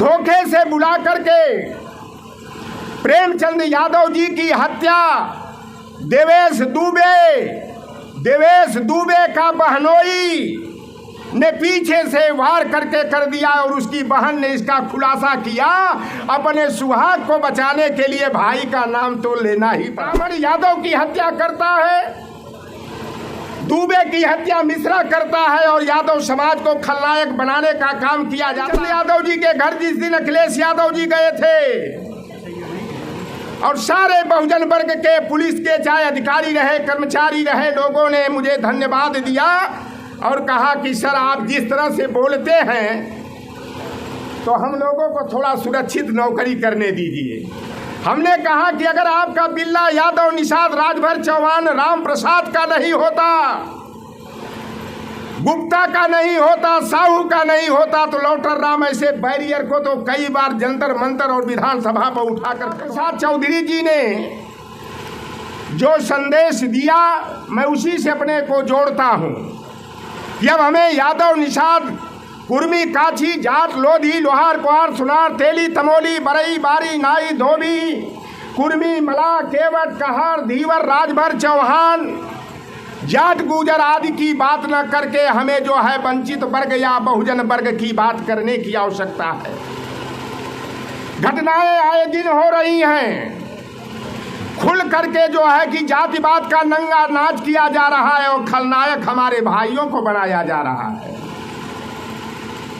धोखे से बुला करके प्रेमचंद यादव जी की हत्या देवेश दुबे का बहनोई ने पीछे से वार करके कर दिया और उसकी बहन ने इसका खुलासा किया। अपने सुहाग को बचाने के लिए भाई का नाम तो लेना ही पड़ा। ब्राह्मण यादव की हत्या करता है, दुबे की हत्या मिश्रा करता है और यादव समाज को खलनायक बनाने का काम किया जाता है। यादव जी के घर जिस दिन अखिलेश यादव जी गए थे और सारे बहुजन वर्ग के, पुलिस के, चाहे अधिकारी रहे, कर्मचारी रहे, लोगों ने मुझे धन्यवाद दिया और कहा कि सर आप जिस तरह से बोलते हैं तो हम लोगों को थोड़ा सुरक्षित नौकरी करने दीजिए। हमने कहा कि अगर आपका बिल्ला यादव, निषाद, राजभर चौहान, राम प्रसाद का नहीं होता, गुप्ता का नहीं होता, साहू का नहीं होता तो लौटर राम ऐसे बैरियर को तो कई बार जंतर मंतर और विधानसभा पर उठाकर प्रसाद चौधरी जी ने जो संदेश दिया मैं उसी से अपने को जोड़ता हूँ। जब हमें यादव, निषाद, कुर्मी, काछी, जाट, लोधी, लोहार, कुहार, सुनार, तेली, तमोली, बरई, बारी, नाई, धोबी, कुर्मी, मला, केवट, कहार, धीवर, राजभर, चौहान, जाट, गुजर आदि की बात न करके हमें जो है वंचित वर्ग या बहुजन वर्ग की बात करने की आवश्यकता है। घटनाएं आए दिन हो रही हैं, खुल करके जो है कि जातिवाद का नंगा नाच किया जा रहा है और खलनायक हमारे भाइयों को बनाया जा रहा है।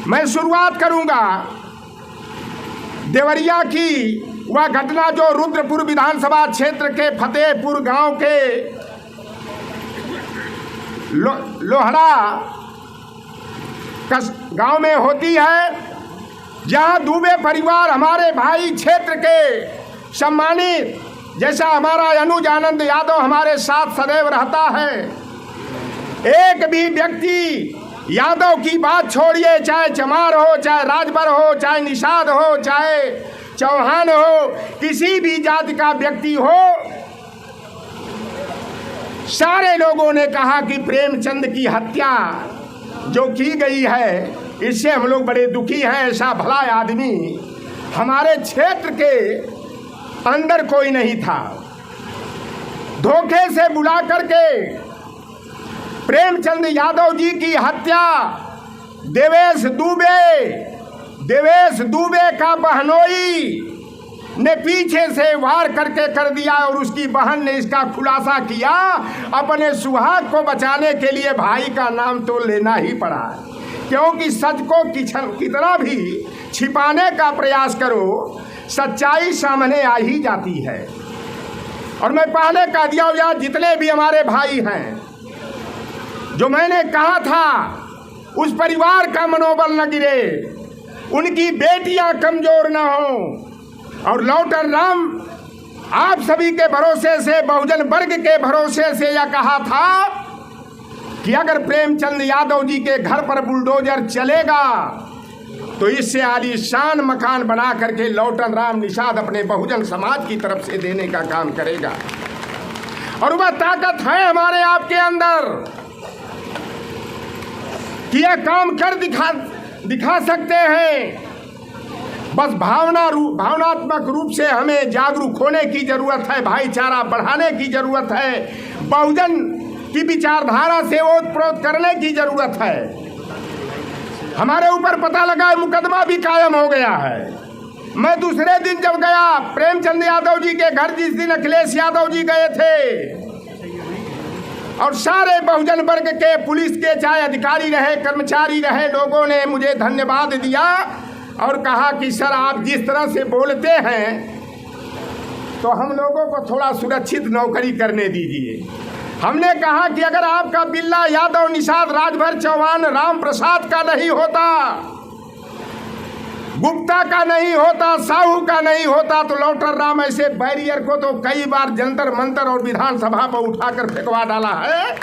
मैं शुरुआत करूंगा देवरिया की वह घटना जो रुद्रपुर विधानसभा क्षेत्र के फतेहपुर गांव के लोहड़ा गांव में होती है, जहां दुबे परिवार हमारे भाई क्षेत्र के सम्मानित, जैसा हमारा अनुज आनंद यादव हमारे साथ सदैव रहता है। एक भी व्यक्ति यादव की बात छोड़िए, चाहे चमार हो, चाहे राजभर हो, चाहे निषाद हो, चाहे चौहान हो, किसी भी जाति का व्यक्ति हो, सारे लोगों ने कहा कि प्रेमचंद की हत्या जो की गई है इससे हम लोग बड़े दुखी हैं। ऐसा भला आदमी हमारे क्षेत्र के अंदर कोई नहीं था। धोखे से बुला करके प्रेमचंद यादव जी की हत्या देवेश दुबे का बहनोई ने पीछे से वार करके कर दिया और उसकी बहन ने इसका खुलासा किया। अपने सुहाग को बचाने के लिए भाई का नाम तो लेना ही पड़ा, क्योंकि सच को कितना भी छिपाने का प्रयास करो सच्चाई सामने आ ही जाती है। और मैं पहले कह दिया यार, जितने भी हमारे भाई हैं, जो मैंने कहा था उस परिवार का मनोबल न गिरे, उनकी बेटियां कमजोर न हो। और लौटर राम आप सभी के भरोसे से, बहुजन वर्ग के भरोसे से यह कहा था कि अगर प्रेमचंद यादव जी के घर पर बुलडोजर चलेगा तो इससे आलीशान मकान बना करके लौटन राम निषाद अपने बहुजन समाज की तरफ से देने का काम करेगा। और वह ताकत है हमारे आपके अंदर कि यह काम कर दिखा सकते हैं। बस भावनात्मक रूप से हमें जागरूक होने की जरूरत है, भाईचारा बढ़ाने की जरूरत है, बहुजन की विचारधारा से ओतप्रोत करने की जरूरत है। हमारे ऊपर पता लगा मुकदमा भी कायम हो गया है। मैं दूसरे दिन जब गया प्रेमचंद यादव जी के घर, जिस दिन अखिलेश यादव जी गए थे, और सारे बहुजन वर्ग के, पुलिस के, चाहे अधिकारी रहे, कर्मचारी रहे, लोगों ने मुझे धन्यवाद दिया और कहा कि सर आप जिस तरह से बोलते हैं तो हम लोगों को थोड़ा सुरक्षित नौकरी करने दीजिए। हमने कहा कि अगर आपका बिल्ला यादव, निषाद, राजभर चौहान, राम प्रसाद का नहीं होता, गुप्ता का नहीं होता, साहू का नहीं होता तो लौटर राम ऐसे बैरियर को तो कई बार जंतर मंतर और विधानसभा पर उठाकर फेंकवा डाला है।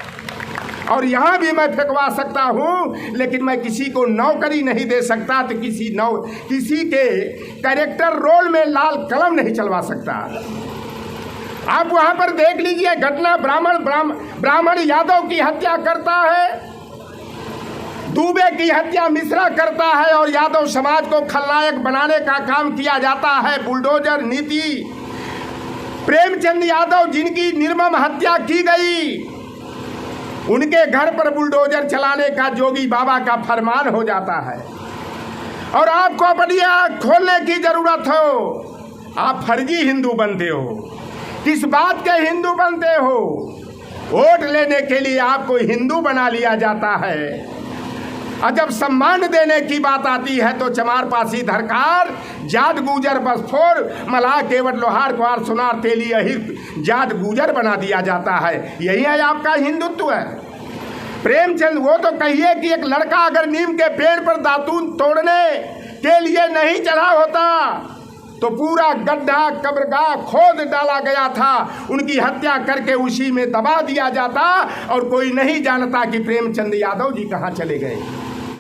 और यहाँ भी मैं फेंकवा सकता हूँ, लेकिन मैं किसी को नौकरी नहीं दे सकता, तो किसी के कैरेक्टर रोल में लाल कलम नहीं चलवा सकता। आप वहाँ पर देख लीजिए घटना, ब्राह्मण यादव की हत्या करता है, दुबे की हत्या मिश्रा करता है और यादव समाज को खलनायक बनाने का काम किया जाता है। बुलडोजर नीति, प्रेमचंद यादव जिनकी निर्मम हत्या की गई, उनके घर पर बुलडोजर चलाने का जोगी बाबा का फरमान हो जाता है। और आपको अपनी आँख खोलने की जरूरत हो। आप फर्जी हिंदू बनते हो। किस बात के हिंदू बनते हो? वोट लेने के लिए आपको हिंदू बना लिया जाता है, और जब सम्मान देने की बात आती है तो चमार पासी धरकार, जात गुजर बसफोर, मलाह केवट लोहार कुहार सुनार तेली अहिर जात गुजर बना दिया जाता है। यही है आपका हिंदुत्व है। प्रेमचंद वो तो कहिए कि एक लड़का अगर नीम के पेड़ पर दातून तोड़ने के लिए नहीं चढ़ा होता तो पूरा गड्ढा कब्रगाह खोद डाला गया था, उनकी हत्या करके उसी में दबा दिया जाता और कोई नहीं जानता कि प्रेमचंद यादव जी कहाँ चले गए।